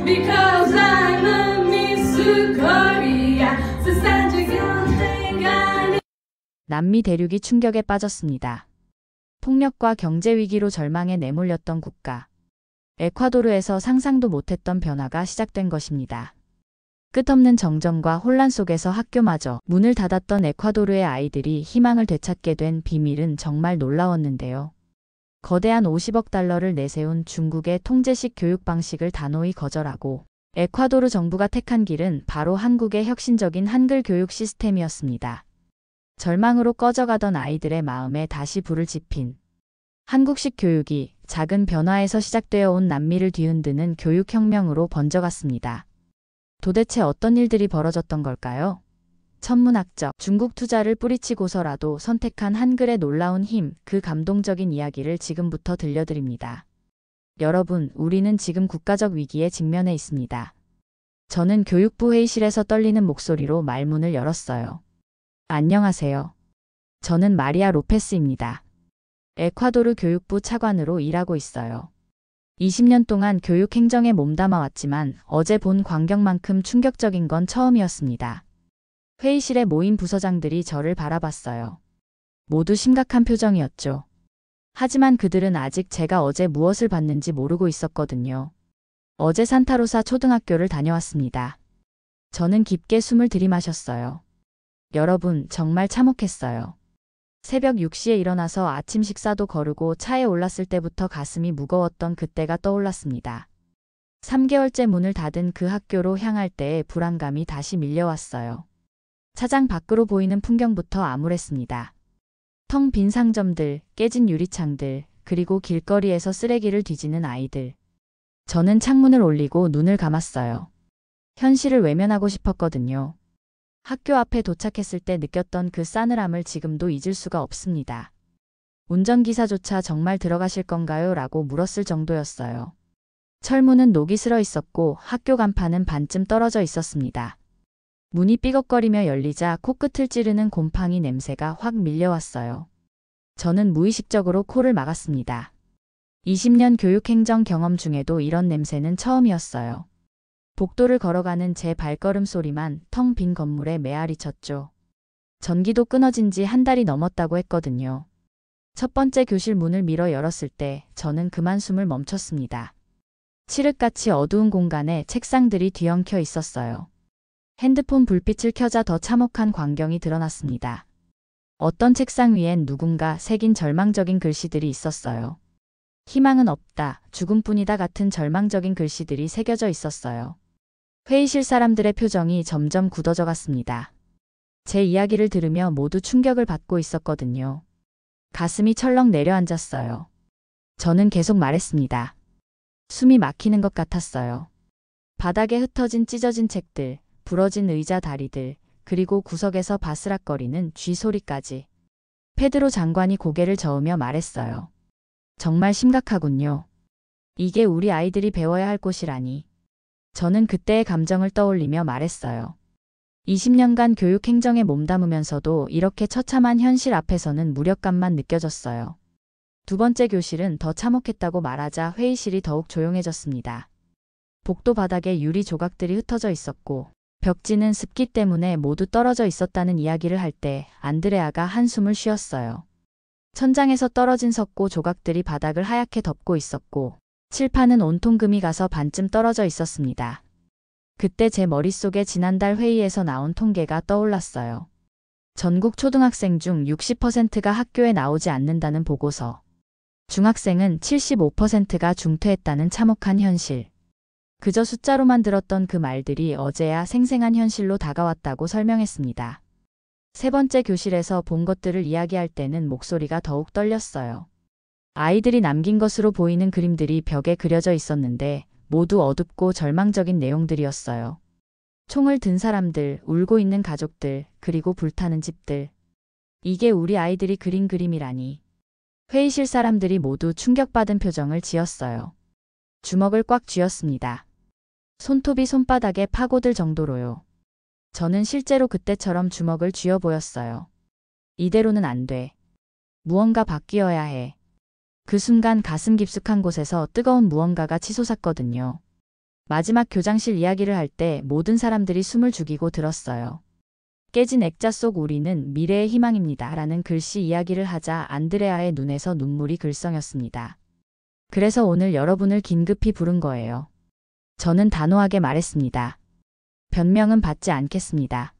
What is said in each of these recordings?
Because I'm a Miss Korea. 세상 지금 남미 대륙이 충격에 빠졌습니다. 폭력과 경제 위기로 절망에 내몰렸던 국가. 에콰도르에서 상상도 못했던 변화가 시작된 것입니다. 끝없는 정전과 혼란 속에서 학교마저 문을 닫았던 에콰도르의 아이들이 희망을 되찾게 된 비밀은 정말 놀라웠는데요. 거대한 50억 달러를 내세운 중국의 통제식 교육 방식을 단호히 거절하고 에콰도르 정부가 택한 길은 바로 한국의 혁신적인 한글 교육 시스템이었습니다. 절망으로 꺼져가던 아이들의 마음에 다시 불을 지핀 한국식 교육이 작은 변화에서 시작되어 온 남미를 뒤흔드는 교육혁명으로 번져갔습니다. 도대체 어떤 일들이 벌어졌던 걸까요? 천문학적 중국 투자를 뿌리치고서라도 선택한 한글의 놀라운 힘, 그 감동적인 이야기를 지금부터 들려드립니다. 여러분, 우리는 지금 국가적 위기에 직면해 있습니다. 저는 교육부 회의실에서 떨리는 목소리로 말문을 열었어요. 안녕하세요. 저는 마리아 로페스입니다. 에콰도르 교육부 차관으로 일하고 있어요. 20년 동안 교육 행정에 몸담아왔지만 어제 본 광경만큼 충격적인 건 처음이었습니다. 회의실에 모인 부서장들이 저를 바라봤어요. 모두 심각한 표정이었죠. 하지만 그들은 아직 제가 어제 무엇을 봤는지 모르고 있었거든요. 어제 산타로사 초등학교를 다녀왔습니다. 저는 깊게 숨을 들이마셨어요. 여러분, 정말 참혹했어요. 새벽 6시에 일어나서 아침 식사도 거르고 차에 올랐을 때부터 가슴이 무거웠던 그때가 떠올랐습니다. 3개월째 문을 닫은 그 학교로 향할 때의 불안감이 다시 밀려왔어요. 차장 밖으로 보이는 풍경부터 암울했습니다. 텅 빈 상점들, 깨진 유리창들, 그리고 길거리에서 쓰레기를 뒤지는 아이들. 저는 창문을 올리고 눈을 감았어요. 현실을 외면하고 싶었거든요. 학교 앞에 도착했을 때 느꼈던 그 싸늘함을 지금도 잊을 수가 없습니다. 운전기사조차 정말 들어가실 건가요? 라고 물었을 정도였어요. 철문은 녹이 슬어 있었고 학교 간판은 반쯤 떨어져 있었습니다. 문이 삐걱거리며 열리자 코끝을 찌르는 곰팡이 냄새가 확 밀려왔어요. 저는 무의식적으로 코를 막았습니다. 20년 교육행정 경험 중에도 이런 냄새는 처음이었어요. 복도를 걸어가는 제 발걸음 소리만 텅 빈 건물에 메아리 쳤죠. 전기도 끊어진 지 한 달이 넘었다고 했거든요. 첫 번째 교실 문을 밀어 열었을 때 저는 그만 숨을 멈췄습니다. 칠흑같이 어두운 공간에 책상들이 뒤엉켜 있었어요. 핸드폰 불빛을 켜자 더 참혹한 광경이 드러났습니다. 어떤 책상 위엔 누군가 새긴 절망적인 글씨들이 있었어요. 희망은 없다, 죽음뿐이다 같은 절망적인 글씨들이 새겨져 있었어요. 회의실 사람들의 표정이 점점 굳어져 갔습니다. 제 이야기를 들으며 모두 충격을 받고 있었거든요. 가슴이 철렁 내려앉았어요. 저는 계속 말했습니다. 숨이 막히는 것 같았어요. 바닥에 흩어진 찢어진 책들, 부러진 의자 다리들, 그리고 구석에서 바스락거리는 쥐 소리까지. 페드로 장관이 고개를 저으며 말했어요. 정말 심각하군요. 이게 우리 아이들이 배워야 할 곳이라니. 저는 그때의 감정을 떠올리며 말했어요. 20년간 교육 행정에 몸담으면서도 이렇게 처참한 현실 앞에서는 무력감만 느껴졌어요. 두 번째 교실은 더 참혹했다고 말하자 회의실이 더욱 조용해졌습니다. 복도 바닥에 유리 조각들이 흩어져 있었고 벽지는 습기 때문에 모두 떨어져 있었다는 이야기를 할 때 안드레아가 한숨을 쉬었어요. 천장에서 떨어진 석고 조각들이 바닥을 하얗게 덮고 있었고 칠판은 온통 금이 가서 반쯤 떨어져 있었습니다. 그때 제 머릿속에 지난달 회의에서 나온 통계가 떠올랐어요. 전국 초등학생 중 60%가 학교에 나오지 않는다는 보고서. 중학생은 75%가 중퇴했다는 참혹한 현실. 그저 숫자로만 들었던 그 말들이 어제야 생생한 현실로 다가왔다고 설명했습니다. 세 번째 교실에서 본 것들을 이야기할 때는 목소리가 더욱 떨렸어요. 아이들이 남긴 것으로 보이는 그림들이 벽에 그려져 있었는데 모두 어둡고 절망적인 내용들이었어요. 총을 든 사람들, 울고 있는 가족들, 그리고 불타는 집들. 이게 우리 아이들이 그린 그림이라니. 회의실 사람들이 모두 충격받은 표정을 지었어요. 주먹을 꽉 쥐었습니다. 손톱이 손바닥에 파고들 정도로요. 저는 실제로 그때처럼 주먹을 쥐어 보였어요. 이대로는 안 돼. 무언가 바뀌어야 해. 그 순간 가슴 깊숙한 곳에서 뜨거운 무언가가 치솟았거든요. 마지막 교장실 이야기를 할 때 모든 사람들이 숨을 죽이고 들었어요. 깨진 액자 속 우리는 미래의 희망입니다. 라는 글씨 이야기를 하자 안드레아의 눈에서 눈물이 글썽였습니다. 그래서 오늘 여러분을 긴급히 부른 거예요. 저는 단호하게 말했습니다. 변명은 받지 않겠습니다.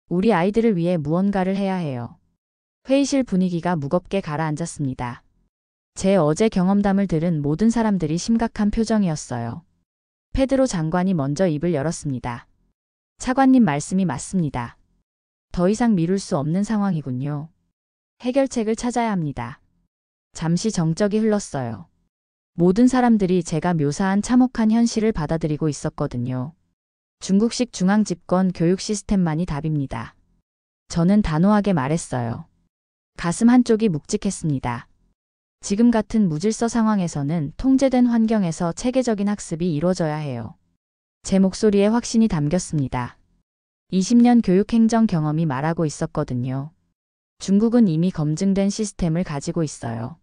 우리 아이들을 위해 무언가를 해야 해요. 회의실 분위기가 무겁게 가라앉았습니다. 제 어제 경험담을 들은 모든 사람들이 심각한 표정이었어요. 페드로 장관이 먼저 입을 열었습니다. 차관님 말씀이 맞습니다. 더 이상 미룰 수 없는 상황이군요. 해결책을 찾아야 합니다. 잠시 정적이 흘렀어요. 모든 사람들이 제가 묘사한 참혹한 현실을 받아들이고 있었거든요. 중국식 중앙집권 교육 시스템만이 답입니다. 저는 단호하게 말했어요. 가슴 한쪽이 묵직했습니다. 지금 같은 무질서 상황에서는 통제된 환경에서 체계적인 학습이 이루어져야 해요. 제 목소리에 확신이 담겼습니다. 20년 교육행정 경험이 말하고 있었거든요. 중국은 이미 검증된 시스템을 가지고 있어요.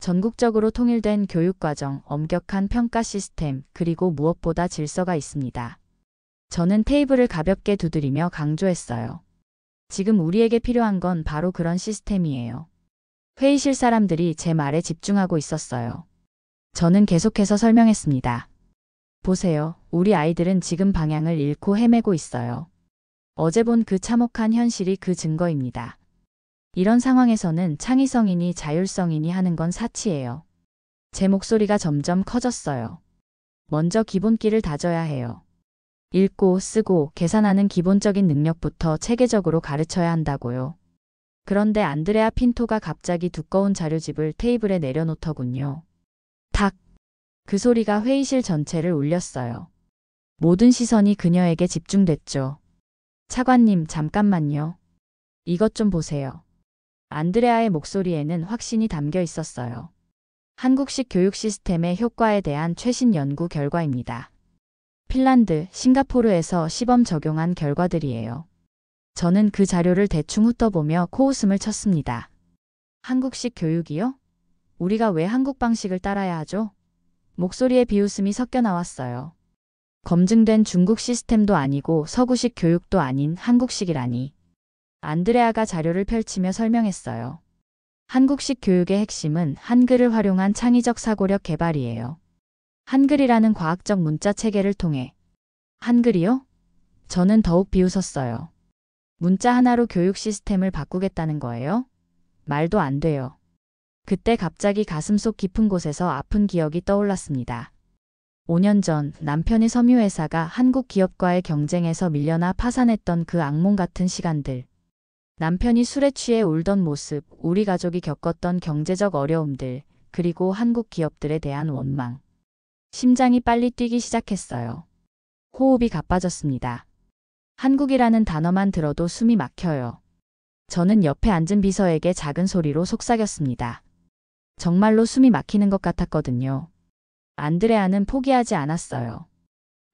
전국적으로 통일된 교육과정, 엄격한 평가 시스템, 그리고 무엇보다 질서가 있습니다. 저는 테이블을 가볍게 두드리며 강조했어요. 지금 우리에게 필요한 건 바로 그런 시스템이에요. 회의실 사람들이 제 말에 집중하고 있었어요. 저는 계속해서 설명했습니다. 보세요. 우리 아이들은 지금 방향을 잃고 헤매고 있어요. 어제 본 그 참혹한 현실이 그 증거입니다. 이런 상황에서는 창의성이니 자율성이니 하는 건 사치예요. 제 목소리가 점점 커졌어요. 먼저 기본기를 다져야 해요. 읽고, 쓰고, 계산하는 기본적인 능력부터 체계적으로 가르쳐야 한다고요. 그런데 안드레아 핀토가 갑자기 두꺼운 자료집을 테이블에 내려놓더군요. 탁! 그 소리가 회의실 전체를 울렸어요. 모든 시선이 그녀에게 집중됐죠. 차관님, 잠깐만요. 이것 좀 보세요. 안드레아의 목소리에는 확신이 담겨 있었어요. 한국식 교육 시스템의 효과에 대한 최신 연구 결과입니다. 핀란드, 싱가포르에서 시범 적용한 결과들이에요. 저는 그 자료를 대충 훑어보며 코웃음을 쳤습니다. 한국식 교육이요? 우리가 왜 한국 방식을 따라야 하죠? 목소리에 비웃음이 섞여 나왔어요. 검증된 중국 시스템도 아니고 서구식 교육도 아닌 한국식이라니. 안드레아가 자료를 펼치며 설명했어요. 한국식 교육의 핵심은 한글을 활용한 창의적 사고력 개발이에요. 한글이라는 과학적 문자 체계를 통해. 한글이요? 저는 더욱 비웃었어요. 문자 하나로 교육 시스템을 바꾸겠다는 거예요? 말도 안 돼요. 그때 갑자기 가슴속 깊은 곳에서 아픈 기억이 떠올랐습니다. 5년 전 남편의 섬유회사가 한국 기업과의 경쟁에서 밀려나 파산했던 그 악몽 같은 시간들. 남편이 술에 취해 울던 모습, 우리 가족이 겪었던 경제적 어려움들, 그리고 한국 기업들에 대한 원망. 심장이 빨리 뛰기 시작했어요. 호흡이 가빠졌습니다. 한국이라는 단어만 들어도 숨이 막혀요. 저는 옆에 앉은 비서에게 작은 소리로 속삭였습니다. 정말로 숨이 막히는 것 같았거든요. 안드레아는 포기하지 않았어요.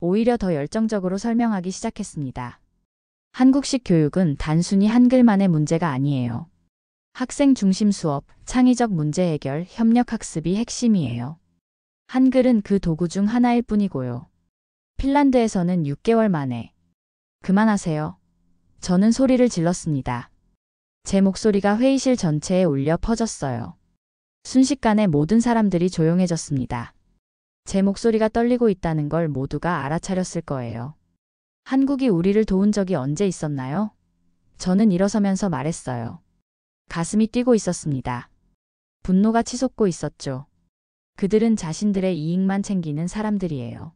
오히려 더 열정적으로 설명하기 시작했습니다. 한국식 교육은 단순히 한글만의 문제가 아니에요. 학생 중심 수업, 창의적 문제 해결, 협력 학습이 핵심이에요. 한글은 그 도구 중 하나일 뿐이고요. 핀란드에서는 6개월 만에. 그만하세요. 저는 소리를 질렀습니다. 제 목소리가 회의실 전체에 울려 퍼졌어요. 순식간에 모든 사람들이 조용해졌습니다. 제 목소리가 떨리고 있다는 걸 모두가 알아차렸을 거예요. 한국이 우리를 도운 적이 언제 있었나요? 저는 일어서면서 말했어요. 가슴이 뛰고 있었습니다. 분노가 치솟고 있었죠. 그들은 자신들의 이익만 챙기는 사람들이에요.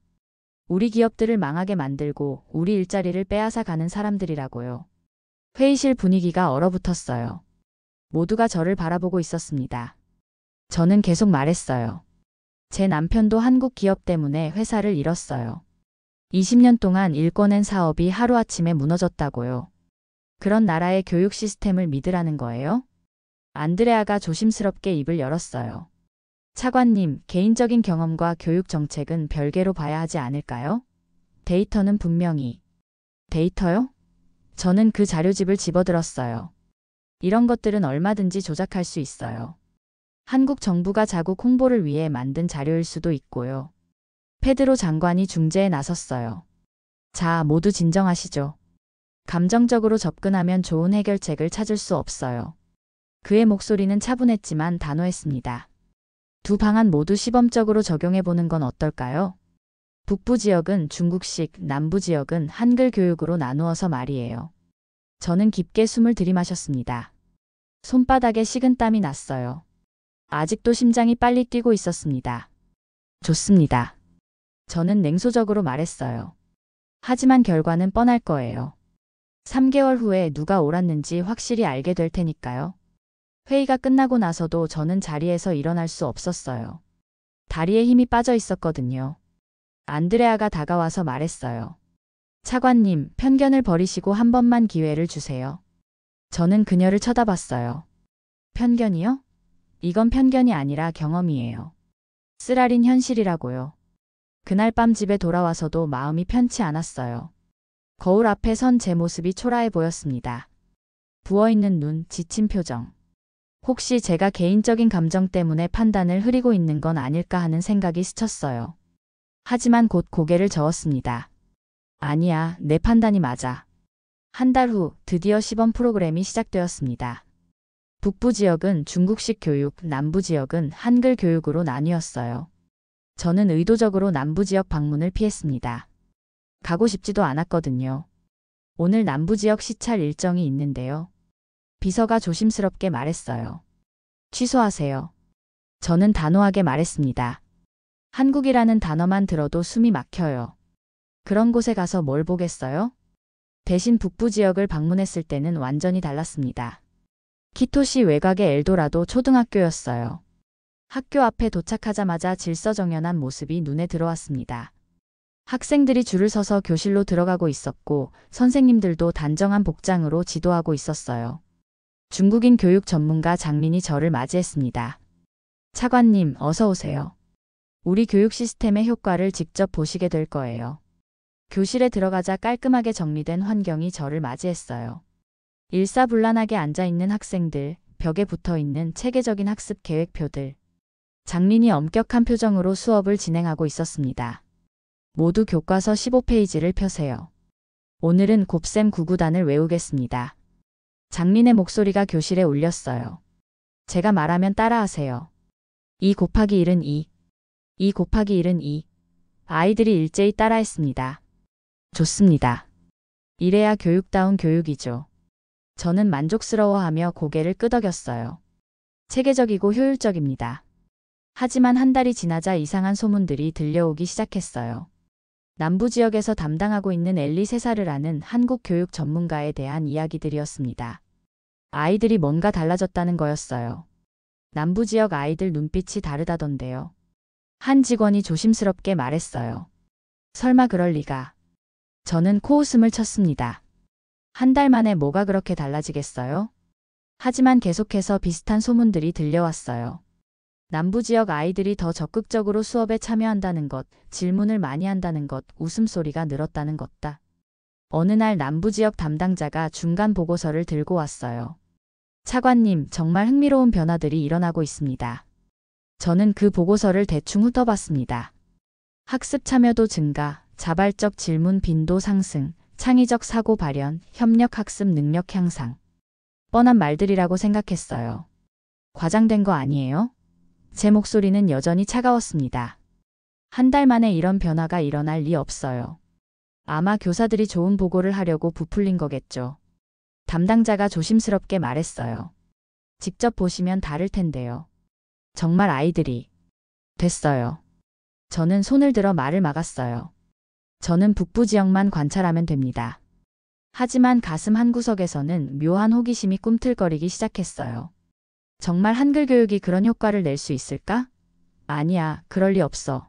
우리 기업들을 망하게 만들고 우리 일자리를 빼앗아 가는 사람들이라고요. 회의실 분위기가 얼어붙었어요. 모두가 저를 바라보고 있었습니다. 저는 계속 말했어요. 제 남편도 한국 기업 때문에 회사를 잃었어요. 20년 동안 일궈낸 사업이 하루아침에 무너졌다고요. 그런 나라의 교육 시스템을 믿으라는 거예요? 안드레아가 조심스럽게 입을 열었어요. 차관님, 개인적인 경험과 교육 정책은 별개로 봐야 하지 않을까요? 데이터는 분명히. 데이터요? 저는 그 자료집을 집어들었어요. 이런 것들은 얼마든지 조작할 수 있어요. 한국 정부가 자국 홍보를 위해 만든 자료일 수도 있고요. 페드로 장관이 중재에 나섰어요. 자, 모두 진정하시죠. 감정적으로 접근하면 좋은 해결책을 찾을 수 없어요. 그의 목소리는 차분했지만 단호했습니다. 두 방안 모두 시범적으로 적용해보는 건 어떨까요? 북부 지역은 중국식, 남부 지역은 한글 교육으로 나누어서 말이에요. 저는 깊게 숨을 들이마셨습니다. 손바닥에 식은땀이 났어요. 아직도 심장이 빨리 뛰고 있었습니다. 좋습니다. 저는 냉소적으로 말했어요. 하지만 결과는 뻔할 거예요. 3개월 후에 누가 옳았는지 확실히 알게 될 테니까요. 회의가 끝나고 나서도 저는 자리에서 일어날 수 없었어요. 다리에 힘이 빠져 있었거든요. 안드레아가 다가와서 말했어요. 차관님, 편견을 버리시고 한 번만 기회를 주세요. 저는 그녀를 쳐다봤어요. 편견이요? 이건 편견이 아니라 경험이에요. 쓰라린 현실이라고요. 그날 밤 집에 돌아와서도 마음이 편치 않았어요. 거울 앞에 선 제 모습이 초라해 보였습니다. 부어있는 눈, 지친 표정. 혹시 제가 개인적인 감정 때문에 판단을 흐리고 있는 건 아닐까 하는 생각이 스쳤어요. 하지만 곧 고개를 저었습니다. 아니야, 내 판단이 맞아. 한 달 후 드디어 시범 프로그램이 시작되었습니다. 북부 지역은 중국식 교육, 남부 지역은 한글 교육으로 나뉘었어요. 저는 의도적으로 남부 지역 방문을 피했습니다. 가고 싶지도 않았거든요. 오늘 남부 지역 시찰 일정이 있는데요. 비서가 조심스럽게 말했어요. 취소하세요. 저는 단호하게 말했습니다. 한국이라는 단어만 들어도 숨이 막혀요. 그런 곳에 가서 뭘 보겠어요? 대신 북부 지역을 방문했을 때는 완전히 달랐습니다. 키토시 외곽의 엘도라도 초등학교였어요. 학교 앞에 도착하자마자 질서정연한 모습이 눈에 들어왔습니다. 학생들이 줄을 서서 교실로 들어가고 있었고 선생님들도 단정한 복장으로 지도하고 있었어요. 중국인 교육 전문가 장민이 저를 맞이했습니다. 차관님, 어서 오세요. 우리 교육 시스템의 효과를 직접 보시게 될 거예요. 교실에 들어가자 깔끔하게 정리된 환경이 저를 맞이했어요. 일사불란하게 앉아있는 학생들, 벽에 붙어있는 체계적인 학습 계획표들. 장민이 엄격한 표정으로 수업을 진행하고 있었습니다. 모두 교과서 15페이지를 펴세요. 오늘은 곱셈 9구단을 외우겠습니다. 장민의 목소리가 교실에 울렸어요. 제가 말하면 따라하세요. 2 곱하기 1은 2. 2 곱하기 1은 2. 아이들이 일제히 따라했습니다. 좋습니다. 이래야 교육다운 교육이죠. 저는 만족스러워하며 고개를 끄덕였어요. 체계적이고 효율적입니다. 하지만 한 달이 지나자 이상한 소문들이 들려오기 시작했어요. 남부 지역에서 담당하고 있는 엘리 세사르라는 한국 교육 전문가에 대한 이야기들이었습니다. 아이들이 뭔가 달라졌다는 거였어요. 남부 지역 아이들 눈빛이 다르다던데요. 한 직원이 조심스럽게 말했어요. 설마 그럴 리가. 저는 코웃음을 쳤습니다. 한 달 만에 뭐가 그렇게 달라지겠어요? 하지만 계속해서 비슷한 소문들이 들려왔어요. 남부 지역 아이들이 더 적극적으로 수업에 참여한다는 것, 질문을 많이 한다는 것, 웃음소리가 늘었다는 것다. 어느 날 남부 지역 담당자가 중간 보고서를 들고 왔어요. 차관님, 정말 흥미로운 변화들이 일어나고 있습니다. 저는 그 보고서를 대충 훑어봤습니다. 학습 참여도 증가, 자발적 질문 빈도 상승, 창의적 사고 발현, 협력 학습 능력 향상. 뻔한 말들이라고 생각했어요. 과장된 거 아니에요? 제 목소리는 여전히 차가웠습니다. 한 달 만에 이런 변화가 일어날 리 없어요. 아마 교사들이 좋은 보고를 하려고 부풀린 거겠죠. 담당자가 조심스럽게 말했어요. 직접 보시면 다를 텐데요. 정말 아이들이. 됐어요. 저는 손을 들어 말을 막았어요. 저는 북부 지역만 관찰하면 됩니다. 하지만 가슴 한구석에서는 묘한 호기심이 꿈틀거리기 시작했어요. 정말 한글 교육이 그런 효과를 낼 수 있을까? 아니야, 그럴 리 없어.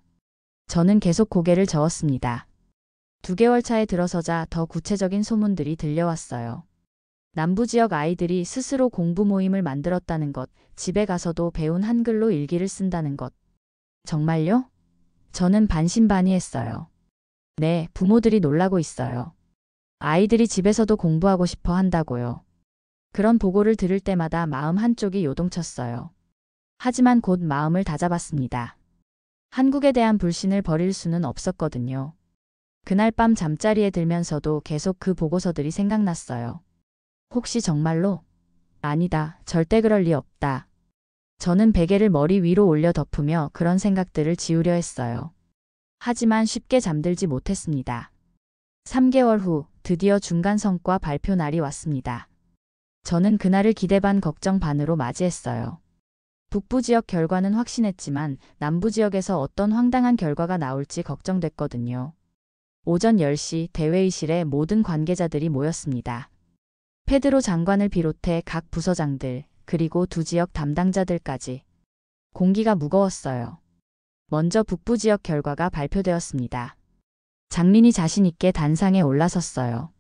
저는 계속 고개를 저었습니다. 2개월 차에 들어서자 더 구체적인 소문들이 들려왔어요. 남부 지역 아이들이 스스로 공부 모임을 만들었다는 것, 집에 가서도 배운 한글로 일기를 쓴다는 것. 정말요? 저는 반신반의했어요. 네, 부모들이 놀라고 있어요. 아이들이 집에서도 공부하고 싶어 한다고요. 그런 보고를 들을 때마다 마음 한쪽이 요동쳤어요. 하지만 곧 마음을 다잡았습니다. 한국에 대한 불신을 버릴 수는 없었거든요. 그날 밤 잠자리에 들면서도 계속 그 보고서들이 생각났어요. 혹시 정말로? 아니다. 절대 그럴 리 없다. 저는 베개를 머리 위로 올려 덮으며 그런 생각들을 지우려 했어요. 하지만 쉽게 잠들지 못했습니다. 3개월 후 드디어 중간 성과 발표 날이 왔습니다. 저는 그날을 기대 반 걱정 반으로 맞이했어요. 북부 지역 결과는 확신했지만 남부 지역에서 어떤 황당한 결과가 나올지 걱정됐거든요. 오전 10시 대회의실에 모든 관계자들이 모였습니다. 페드로 장관을 비롯해 각 부서장들, 그리고 두 지역 담당자들까지. 공기가 무거웠어요. 먼저 북부 지역 결과가 발표되었습니다. 장민이 자신 있게 단상에 올라섰어요.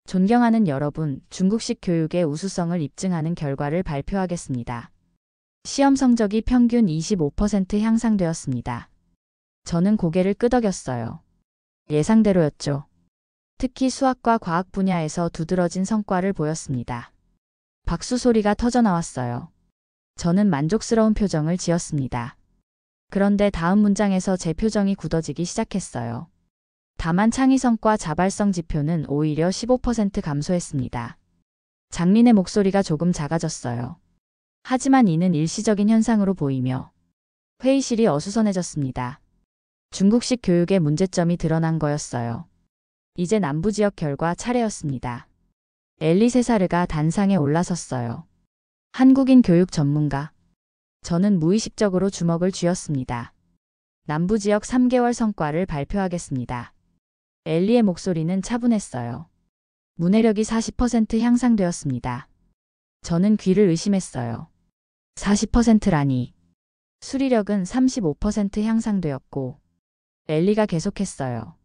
존경하는 여러분, 중국식 교육의 우수성을 입증하는 결과를 발표하겠습니다. 시험 성적이 평균 25% 향상되었습니다. 저는 고개를 끄덕였어요. 예상대로였죠. 특히 수학과 과학 분야에서 두드러진 성과를 보였습니다. 박수 소리가 터져나왔어요. 저는 만족스러운 표정을 지었습니다. 그런데 다음 문장에서 제 표정이 굳어지기 시작했어요. 다만 창의성과 자발성 지표는 오히려 15% 감소했습니다. 장민의 목소리가 조금 작아졌어요. 하지만 이는 일시적인 현상으로 보이며 회의실이 어수선해졌습니다. 중국식 교육의 문제점이 드러난 거였어요. 이제 남부지역 결과 차례였습니다. 엘리 세사르가 단상에 올라섰어요. 한국인 교육 전문가. 저는 무의식적으로 주먹을 쥐었습니다. 남부지역 3개월 성과를 발표하겠습니다. 엘리의 목소리는 차분했어요. 문해력이 40% 향상되었습니다. 저는 귀를 의심했어요. 40%라니. 수리력은 35% 향상되었고, 엘리가 계속했어요.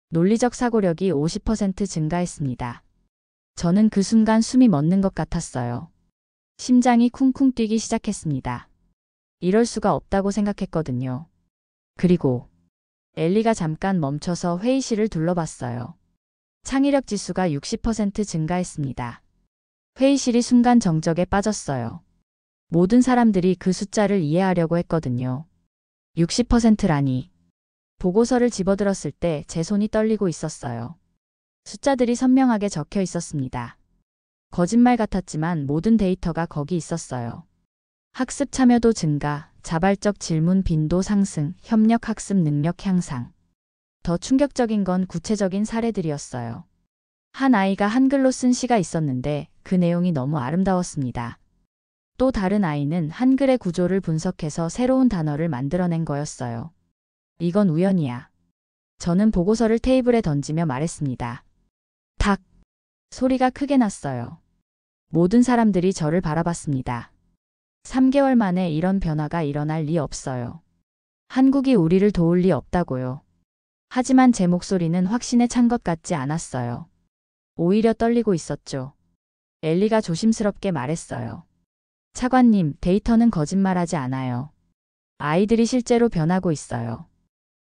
논리적 사고력이 50% 증가했습니다. 저는 그 순간 숨이 멎는 것 같았어요. 심장이 쿵쿵 뛰기 시작했습니다. 이럴 수가 없다고 생각했거든요. 그리고 엘리가 잠깐 멈춰서 회의실을 둘러봤어요. 창의력 지수가 60% 증가했습니다. 회의실이 순간 정적에 빠졌어요. 모든 사람들이 그 숫자를 이해하려고 했거든요. 60%라니. 보고서를 집어들었을 때 제 손이 떨리고 있었어요. 숫자들이 선명하게 적혀 있었습니다. 거짓말 같았지만 모든 데이터가 거기 있었어요. 학습 참여도 증가, 자발적 질문 빈도 상승, 협력 학습 능력 향상. 더 충격적인 건 구체적인 사례들이었어요. 한 아이가 한글로 쓴 시가 있었는데 그 내용이 너무 아름다웠습니다. 또 다른 아이는 한글의 구조를 분석해서 새로운 단어를 만들어낸 거였어요. 이건 우연이야. 저는 보고서를 테이블에 던지며 말했습니다. 탁! 소리가 크게 났어요. 모든 사람들이 저를 바라봤습니다. 3개월 만에 이런 변화가 일어날 리 없어요. 한국이 우리를 도울 리 없다고요. 하지만 제 목소리는 확신에 찬 것 같지 않았어요. 오히려 떨리고 있었죠. 엘리가 조심스럽게 말했어요. 차관님, 데이터는 거짓말하지 않아요. 아이들이 실제로 변하고 있어요.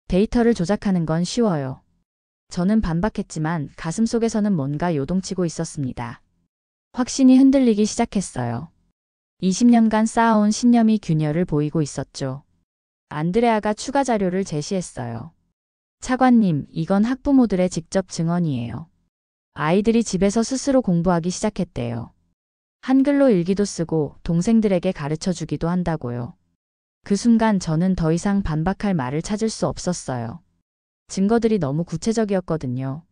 데이터를 조작하는 건 쉬워요. 저는 반박했지만 가슴속에서는 뭔가 요동치고 있었습니다. 확신이 흔들리기 시작했어요. 20년간 쌓아온 신념이 균열을 보이고 있었죠. 안드레아가 추가 자료를 제시했어요. 차관님, 이건 학부모들의 직접 증언이에요. 아이들이 집에서 스스로 공부하기 시작했대요. 한글로 일기도 쓰고 동생들에게 가르쳐 주기도 한다고요. 그 순간 저는 더 이상 반박할 말을 찾을 수 없었어요. 증거들이 너무 구체적이었거든요.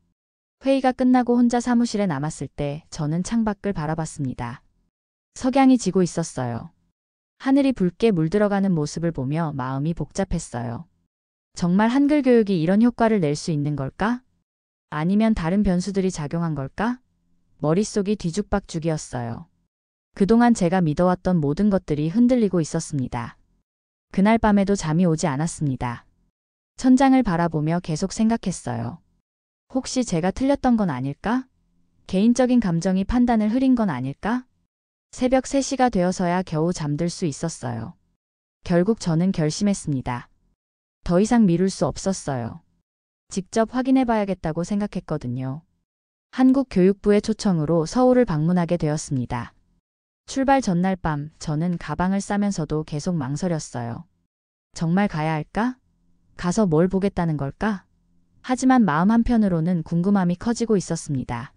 회의가 끝나고 혼자 사무실에 남았을 때 저는 창밖을 바라봤습니다. 석양이 지고 있었어요. 하늘이 붉게 물들어가는 모습을 보며 마음이 복잡했어요. 정말 한글 교육이 이런 효과를 낼 수 있는 걸까? 아니면 다른 변수들이 작용한 걸까? 머릿속이 뒤죽박죽이었어요. 그동안 제가 믿어왔던 모든 것들이 흔들리고 있었습니다. 그날 밤에도 잠이 오지 않았습니다. 천장을 바라보며 계속 생각했어요. 혹시 제가 틀렸던 건 아닐까? 개인적인 감정이 판단을 흐린 건 아닐까? 새벽 3시가 되어서야 겨우 잠들 수 있었어요. 결국 저는 결심했습니다. 더 이상 미룰 수 없었어요. 직접 확인해봐야겠다고 생각했거든요. 한국 교육부의 초청으로 서울을 방문하게 되었습니다. 출발 전날 밤 저는 가방을 싸면서도 계속 망설였어요. 정말 가야 할까? 가서 뭘 보겠다는 걸까? 하지만 마음 한편으로는 궁금함이 커지고 있었습니다.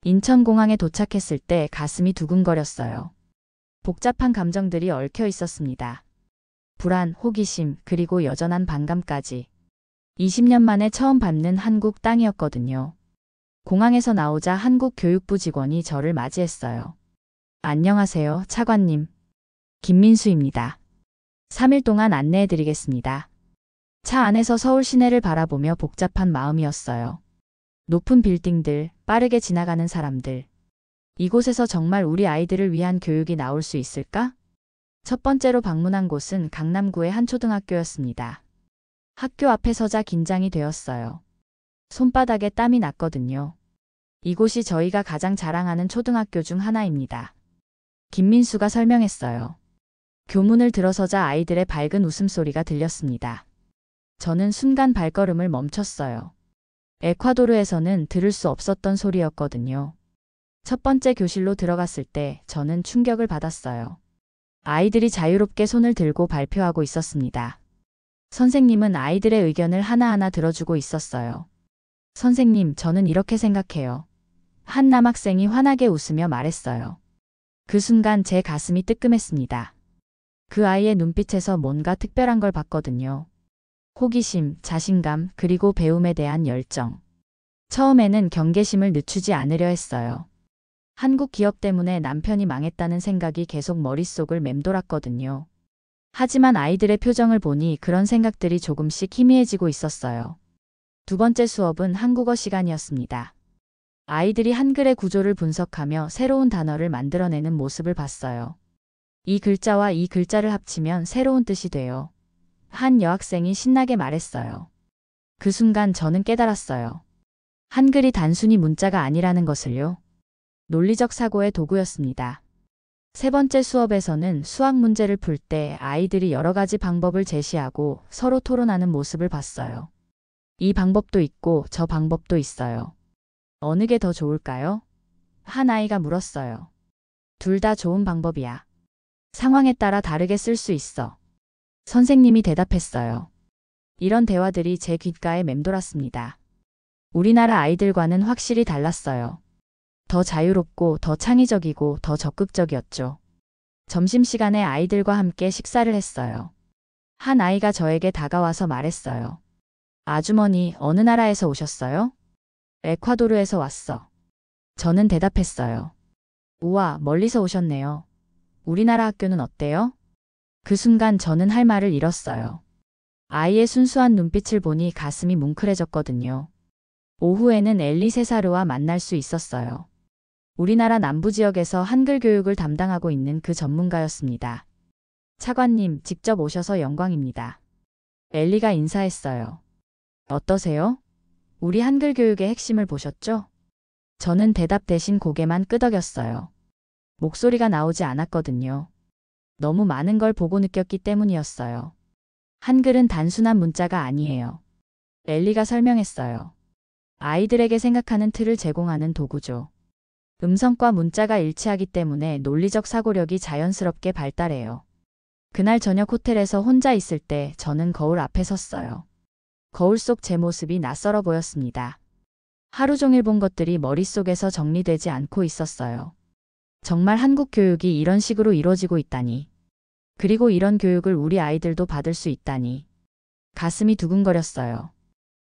인천공항에 도착했을 때 가슴이 두근거렸어요. 복잡한 감정들이 얽혀 있었습니다. 불안, 호기심, 그리고 여전한 반감까지. 20년 만에 처음 밟는 한국 땅이었거든요. 공항에서 나오자 한국 교육부 직원이 저를 맞이했어요. 안녕하세요, 차관님. 김민수입니다. 3일 동안 안내해드리겠습니다. 차 안에서 서울 시내를 바라보며 복잡한 마음이었어요. 높은 빌딩들, 빠르게 지나가는 사람들. 이곳에서 정말 우리 아이들을 위한 교육이 나올 수 있을까? 첫 번째로 방문한 곳은 강남구의 한 초등학교였습니다. 학교 앞에 서자 긴장이 되었어요. 손바닥에 땀이 났거든요. 이곳이 저희가 가장 자랑하는 초등학교 중 하나입니다. 김민수가 설명했어요. 교문을 들어서자 아이들의 밝은 웃음소리가 들렸습니다. 저는 순간 발걸음을 멈췄어요. 에콰도르에서는 들을 수 없었던 소리였거든요. 첫 번째 교실로 들어갔을 때 저는 충격을 받았어요. 아이들이 자유롭게 손을 들고 발표하고 있었습니다. 선생님은 아이들의 의견을 하나하나 들어주고 있었어요. 선생님, 저는 이렇게 생각해요. 한 남학생이 환하게 웃으며 말했어요. 그 순간 제 가슴이 뜨끔했습니다. 그 아이의 눈빛에서 뭔가 특별한 걸 봤거든요. 호기심, 자신감, 그리고 배움에 대한 열정. 처음에는 경계심을 늦추지 않으려 했어요. 한국 기업 때문에 남편이 망했다는 생각이 계속 머릿속을 맴돌았거든요. 하지만 아이들의 표정을 보니 그런 생각들이 조금씩 희미해지고 있었어요. 두 번째 수업은 한국어 시간이었습니다. 아이들이 한글의 구조를 분석하며 새로운 단어를 만들어내는 모습을 봤어요. 이 글자와 이 글자를 합치면 새로운 뜻이 돼요. 한 여학생이 신나게 말했어요. 그 순간 저는 깨달았어요. 한글이 단순히 문자가 아니라는 것을요. 논리적 사고의 도구였습니다. 세 번째 수업에서는 수학 문제를 풀 때 아이들이 여러 가지 방법을 제시하고 서로 토론하는 모습을 봤어요. 이 방법도 있고 저 방법도 있어요. 어느 게 더 좋을까요? 한 아이가 물었어요. 둘 다 좋은 방법이야. 상황에 따라 다르게 쓸 수 있어. 선생님이 대답했어요. 이런 대화들이 제 귓가에 맴돌았습니다. 우리나라 아이들과는 확실히 달랐어요. 더 자유롭고 더 창의적이고 더 적극적이었죠. 점심시간에 아이들과 함께 식사를 했어요. 한 아이가 저에게 다가와서 말했어요. 아주머니, 어느 나라에서 오셨어요? 에콰도르에서 왔어. 저는 대답했어요. 우와, 멀리서 오셨네요. 우리나라 학교는 어때요? 그 순간 저는 할 말을 잃었어요. 아이의 순수한 눈빛을 보니 가슴이 뭉클해졌거든요. 오후에는 엘리 세사르와 만날 수 있었어요. 우리나라 남부 지역에서 한글 교육을 담당하고 있는 그 전문가였습니다. 차관님, 직접 오셔서 영광입니다. 엘리가 인사했어요. 어떠세요? 우리 한글 교육의 핵심을 보셨죠? 저는 대답 대신 고개만 끄덕였어요. 목소리가 나오지 않았거든요. 너무 많은 걸 보고 느꼈기 때문이었어요. 한글은 단순한 문자가 아니에요. 엘리가 설명했어요. 아이들에게 생각하는 틀을 제공하는 도구죠. 음성과 문자가 일치하기 때문에 논리적 사고력이 자연스럽게 발달해요. 그날 저녁 호텔에서 혼자 있을 때 저는 거울 앞에 섰어요. 거울 속 제 모습이 낯설어 보였습니다. 하루 종일 본 것들이 머릿속에서 정리되지 않고 있었어요. 정말 한국 교육이 이런 식으로 이루어지고 있다니. 그리고 이런 교육을 우리 아이들도 받을 수 있다니. 가슴이 두근거렸어요.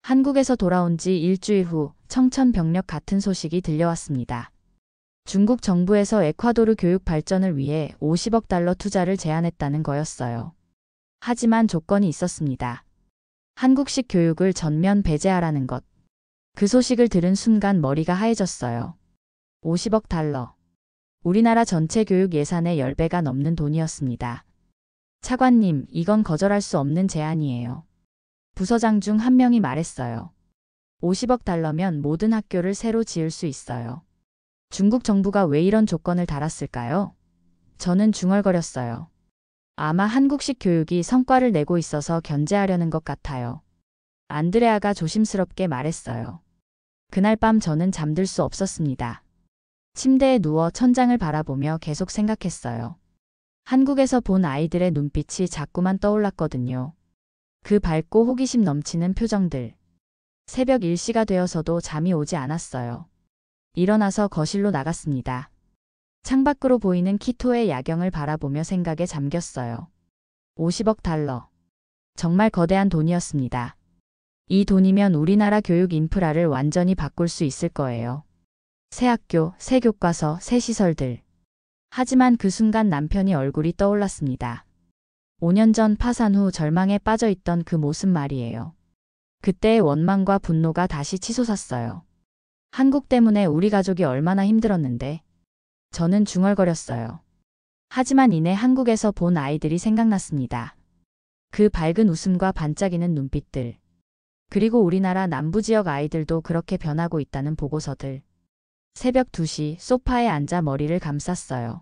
한국에서 돌아온 지 일주일 후 청천벽력 같은 소식이 들려왔습니다. 중국 정부에서 에콰도르 교육 발전을 위해 50억 달러 투자를 제안했다는 거였어요. 하지만 조건이 있었습니다. 한국식 교육을 전면 배제하라는 것. 그 소식을 들은 순간 머리가 하얘졌어요. 50억 달러. 우리나라 전체 교육 예산의 10배가 넘는 돈이었습니다. 차관님, 이건 거절할 수 없는 제안이에요. 부서장 중 한 명이 말했어요. 50억 달러면 모든 학교를 새로 지을 수 있어요. 중국 정부가 왜 이런 조건을 달았을까요? 저는 중얼거렸어요. 아마 한국식 교육이 성과를 내고 있어서 견제하려는 것 같아요. 안드레아가 조심스럽게 말했어요. 그날 밤 저는 잠들 수 없었습니다. 침대에 누워 천장을 바라보며 계속 생각했어요. 한국에서 본 아이들의 눈빛이 자꾸만 떠올랐거든요. 그 밝고 호기심 넘치는 표정들. 새벽 1시가 되어서도 잠이 오지 않았어요. 일어나서 거실로 나갔습니다. 창밖으로 보이는 키토의 야경을 바라보며 생각에 잠겼어요. 50억 달러. 정말 거대한 돈이었습니다. 이 돈이면 우리나라 교육 인프라를 완전히 바꿀 수 있을 거예요. 새 학교, 새 교과서, 새 시설들. 하지만 그 순간 남편이 얼굴이 떠올랐습니다. 5년 전 파산 후 절망에 빠져 있던 그 모습 말이에요. 그때의 원망과 분노가 다시 치솟았어요. 한국 때문에 우리 가족이 얼마나 힘들었는데. 저는 중얼거렸어요. 하지만 이내 한국에서 본 아이들이 생각났습니다. 그 밝은 웃음과 반짝이는 눈빛들. 그리고 우리나라 남부지역 아이들도 그렇게 변하고 있다는 보고서들. 새벽 2시 소파에 앉아 머리를 감쌌어요.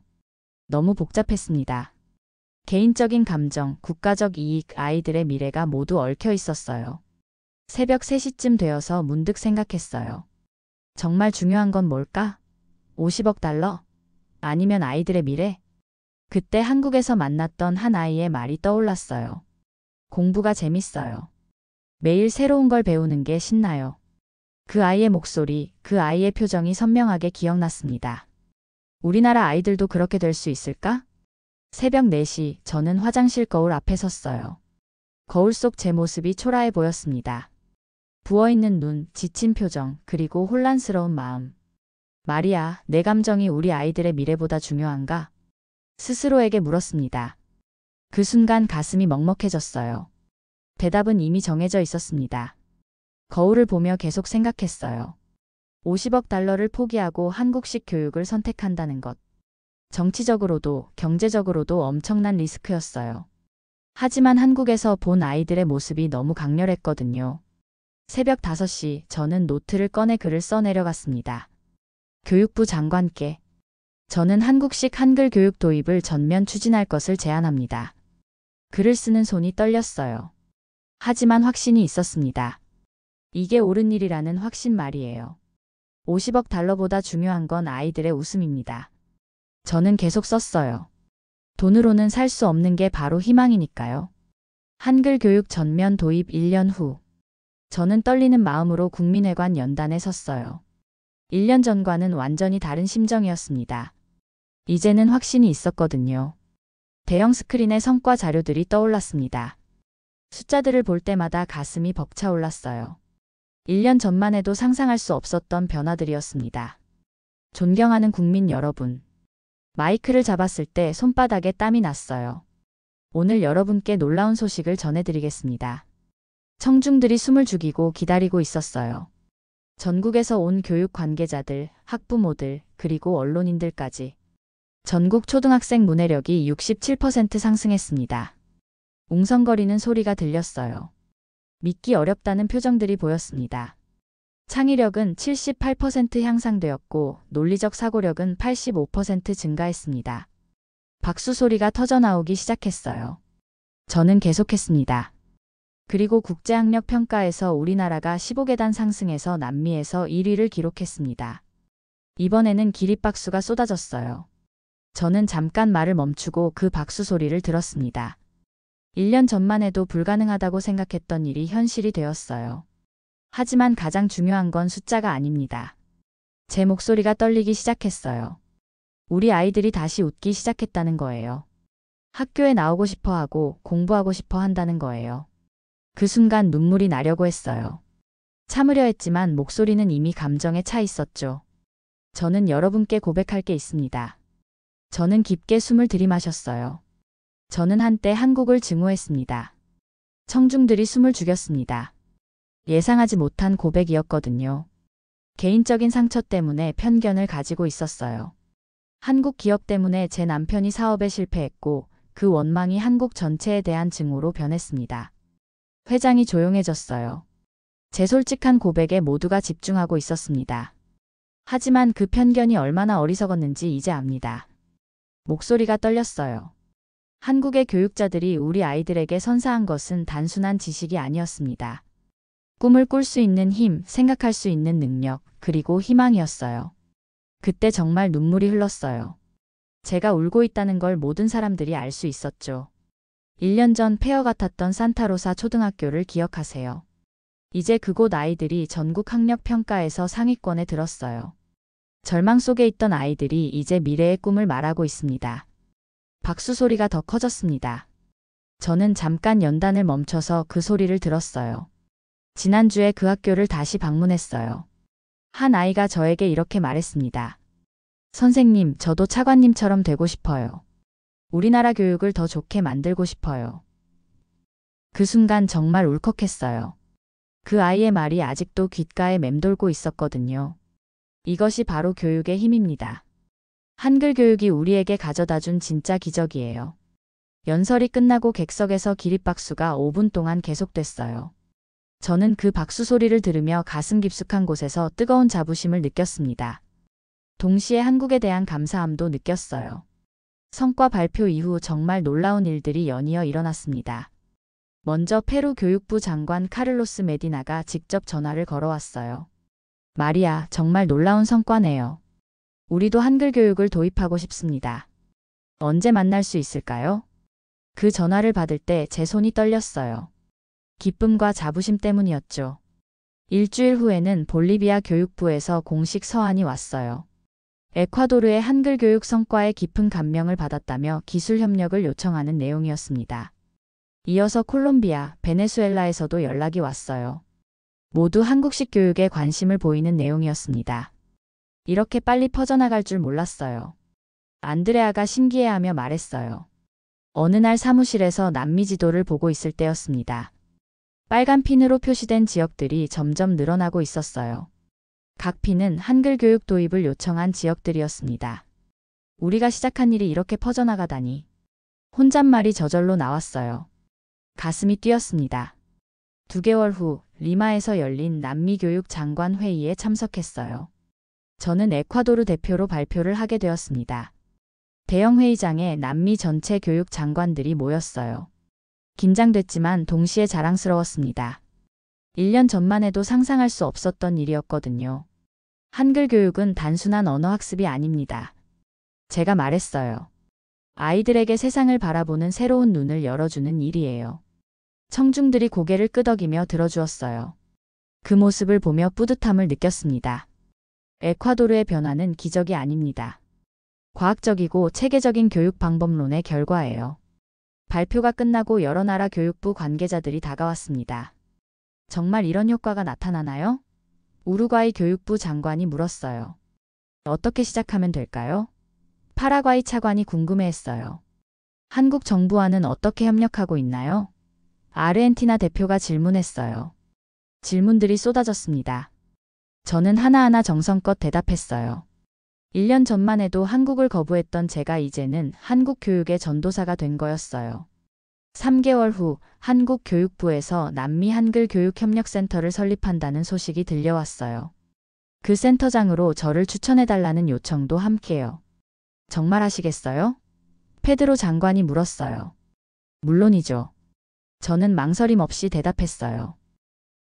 너무 복잡했습니다. 개인적인 감정, 국가적 이익, 아이들의 미래가 모두 얽혀 있었어요. 새벽 3시쯤 되어서 문득 생각했어요. 정말 중요한 건 뭘까? 50억 달러? 아니면 아이들의 미래? 그때 한국에서 만났던 한 아이의 말이 떠올랐어요. 공부가 재밌어요. 매일 새로운 걸 배우는 게 신나요. 그 아이의 목소리, 그 아이의 표정이 선명하게 기억났습니다. 우리나라 아이들도 그렇게 될 수 있을까? 새벽 4시 저는 화장실 거울 앞에 섰어요. 거울 속 제 모습이 초라해 보였습니다. 부어있는 눈, 지친 표정, 그리고 혼란스러운 마음. 말이야, 내 감정이 우리 아이들의 미래보다 중요한가? 스스로에게 물었습니다. 그 순간 가슴이 먹먹해졌어요. 대답은 이미 정해져 있었습니다. 거울을 보며 계속 생각했어요. 50억 달러를 포기하고 한국식 교육을 선택한다는 것. 정치적으로도 경제적으로도 엄청난 리스크였어요. 하지만 한국에서 본 아이들의 모습이 너무 강렬했거든요. 새벽 5시 저는 노트를 꺼내 글을 써내려갔습니다. 교육부 장관께 저는 한국식 한글 교육 도입을 전면 추진할 것을 제안합니다. 글을 쓰는 손이 떨렸어요. 하지만 확신이 있었습니다. 이게 옳은 일이라는 확신 말이에요. 50억 달러보다 중요한 건 아이들의 웃음입니다. 저는 계속 썼어요. 돈으로는 살 수 없는 게 바로 희망이니까요. 한글 교육 전면 도입 1년 후. 저는 떨리는 마음으로 국민회관 연단에 섰어요. 1년 전과는 완전히 다른 심정이었습니다. 이제는 확신이 있었거든요. 대형 스크린에 성과 자료들이 떠올랐습니다. 숫자들을 볼 때마다 가슴이 벅차올랐어요. 1년 전만 해도 상상할 수 없었던 변화들이었습니다. 존경하는 국민 여러분. 마이크를 잡았을 때 손바닥에 땀이 났어요. 오늘 여러분께 놀라운 소식을 전해드리겠습니다. 청중들이 숨을 죽이고 기다리고 있었어요. 전국에서 온 교육 관계자들, 학부모들, 그리고 언론인들까지. 전국 초등학생 문해력이 67% 상승했습니다. 웅성거리는 소리가 들렸어요. 믿기 어렵다는 표정들이 보였습니다. 창의력은 78% 향상되었고 논리적 사고력은 85% 증가했습니다. 박수 소리가 터져나오기 시작했어요. 저는 계속했습니다. 그리고 국제학력 평가에서 우리나라가 15계단 상승해서 남미에서 1위를 기록했습니다. 이번에는 기립박수가 쏟아졌어요. 저는 잠깐 말을 멈추고 그 박수 소리를 들었습니다. 1년 전만 해도 불가능하다고 생각했던 일이 현실이 되었어요. 하지만 가장 중요한 건 숫자가 아닙니다. 제 목소리가 떨리기 시작했어요. 우리 아이들이 다시 웃기 시작했다는 거예요. 학교에 나오고 싶어 하고 공부하고 싶어 한다는 거예요. 그 순간 눈물이 나려고 했어요. 참으려 했지만 목소리는 이미 감정에 차 있었죠. 저는 여러분께 고백할 게 있습니다. 저는 깊게 숨을 들이마셨어요. 저는 한때 한국을 증오했습니다. 청중들이 숨을 죽였습니다. 예상하지 못한 고백이었거든요. 개인적인 상처 때문에 편견을 가지고 있었어요. 한국 기업 때문에 제 남편이 사업에 실패했고 그 원망이 한국 전체에 대한 증오로 변했습니다. 회장이 조용해졌어요. 제 솔직한 고백에 모두가 집중하고 있었습니다. 하지만 그 편견이 얼마나 어리석었는지 이제 압니다. 목소리가 떨렸어요. 한국의 교육자들이 우리 아이들에게 선사한 것은 단순한 지식이 아니었습니다. 꿈을 꿀 수 있는 힘, 생각할 수 있는 능력, 그리고 희망이었어요. 그때 정말 눈물이 흘렀어요. 제가 울고 있다는 걸 모든 사람들이 알 수 있었죠. 1년 전 폐허 같았던 산타로사 초등학교를 기억하세요. 이제 그곳 아이들이 전국 학력 평가에서 상위권에 들었어요. 절망 속에 있던 아이들이 이제 미래의 꿈을 말하고 있습니다. 박수 소리가 더 커졌습니다. 저는 잠깐 연단을 멈춰서 그 소리를 들었어요. 지난주에 그 학교를 다시 방문했어요. 한 아이가 저에게 이렇게 말했습니다. 선생님, 저도 차관님처럼 되고 싶어요. 우리나라 교육을 더 좋게 만들고 싶어요. 그 순간 정말 울컥했어요. 그 아이의 말이 아직도 귓가에 맴돌고 있었거든요. 이것이 바로 교육의 힘입니다. 한글 교육이 우리에게 가져다준 진짜 기적이에요. 연설이 끝나고 객석에서 기립박수가 5분 동안 계속됐어요. 저는 그 박수 소리를 들으며 가슴 깊숙한 곳에서 뜨거운 자부심을 느꼈습니다. 동시에 한국에 대한 감사함도 느꼈어요. 성과 발표 이후 정말 놀라운 일들이 연이어 일어났습니다. 먼저 페루 교육부 장관 카를로스 메디나가 직접 전화를 걸어왔어요. 마리아, 정말 놀라운 성과네요. 우리도 한글 교육을 도입하고 싶습니다. 언제 만날 수 있을까요? 그 전화를 받을 때 제 손이 떨렸어요. 기쁨과 자부심 때문이었죠. 일주일 후에는 볼리비아 교육부에서 공식 서한이 왔어요. 에콰도르의 한글 교육 성과에 깊은 감명을 받았다며 기술 협력을 요청하는 내용이었습니다. 이어서 콜롬비아, 베네수엘라에서도 연락이 왔어요. 모두 한국식 교육에 관심을 보이는 내용이었습니다. 이렇게 빨리 퍼져나갈 줄 몰랐어요. 안드레아가 신기해하며 말했어요. 어느 날 사무실에서 남미 지도를 보고 있을 때였습니다. 빨간 핀으로 표시된 지역들이 점점 늘어나고 있었어요. 각 핀은 한글 교육 도입을 요청한 지역들이었습니다. 우리가 시작한 일이 이렇게 퍼져나가다니. 혼잣말이 저절로 나왔어요. 가슴이 뛰었습니다. 2개월 후 리마에서 열린 남미 교육 장관 회의에 참석했어요. 저는 에콰도르 대표로 발표를 하게 되었습니다. 대형 회의장에 남미 전체 교육 장관들이 모였어요. 긴장됐지만 동시에 자랑스러웠습니다. 1년 전만 해도 상상할 수 없었던 일이었거든요. 한글 교육은 단순한 언어 학습이 아닙니다. 제가 말했어요. 아이들에게 세상을 바라보는 새로운 눈을 열어주는 일이에요. 청중들이 고개를 끄덕이며 들어주었어요. 그 모습을 보며 뿌듯함을 느꼈습니다. 에콰도르의 변화는 기적이 아닙니다. 과학적이고 체계적인 교육 방법론의 결과예요. 발표가 끝나고 여러 나라 교육부 관계자들이 다가왔습니다. 정말 이런 효과가 나타나나요? 우루과이 교육부 장관이 물었어요. 어떻게 시작하면 될까요? 파라과이 차관이 궁금해했어요. 한국 정부와는 어떻게 협력하고 있나요? 아르헨티나 대표가 질문했어요. 질문들이 쏟아졌습니다. 저는 하나하나 정성껏 대답했어요. 1년 전만 해도 한국을 거부했던 제가 이제는 한국 교육의 전도사가 된 거였어요. 3개월 후 한국 교육부에서 남미 한글 교육협력센터를 설립한다는 소식이 들려왔어요. 그 센터장으로 저를 추천해달라는 요청도 함께요. 정말 하시겠어요? 페드로 장관이 물었어요. 물론이죠. 저는 망설임 없이 대답했어요.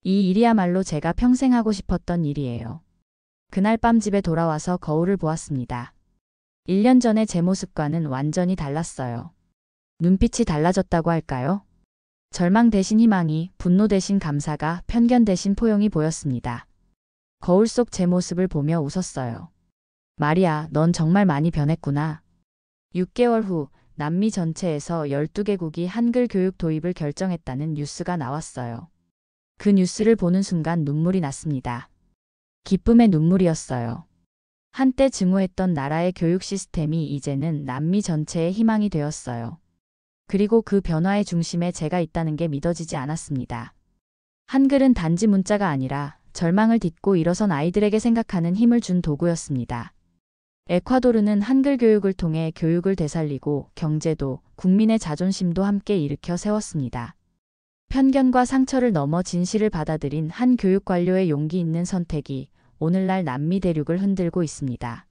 이 일이야말로 제가 평생 하고 싶었던 일이에요. 그날 밤 집에 돌아와서 거울을 보았습니다. 1년 전의 제 모습과는 완전히 달랐어요. 눈빛이 달라졌다고 할까요? 절망 대신 희망이, 분노 대신 감사가, 편견 대신 포용이 보였습니다. 거울 속 제 모습을 보며 웃었어요. 마리아, 넌 정말 많이 변했구나. 6개월 후 남미 전체에서 12개국이 한글 교육 도입을 결정했다는 뉴스가 나왔어요. 그 뉴스를 보는 순간 눈물이 났습니다. 기쁨의 눈물이었어요. 한때 증오했던 나라의 교육 시스템이 이제는 남미 전체의 희망이 되었어요. 그리고 그 변화의 중심에 제가 있다는 게 믿어지지 않았습니다. 한글은 단지 문자가 아니라 절망을 딛고 일어선 아이들에게 생각하는 힘을 준 도구였습니다. 에콰도르는 한글 교육을 통해 교육을 되살리고 경제도, 국민의 자존심도 함께 일으켜 세웠습니다. 편견과 상처를 넘어 진실을 받아들인 한 교육 관료의 용기 있는 선택이 오늘날 남미 대륙을 흔들고 있습니다.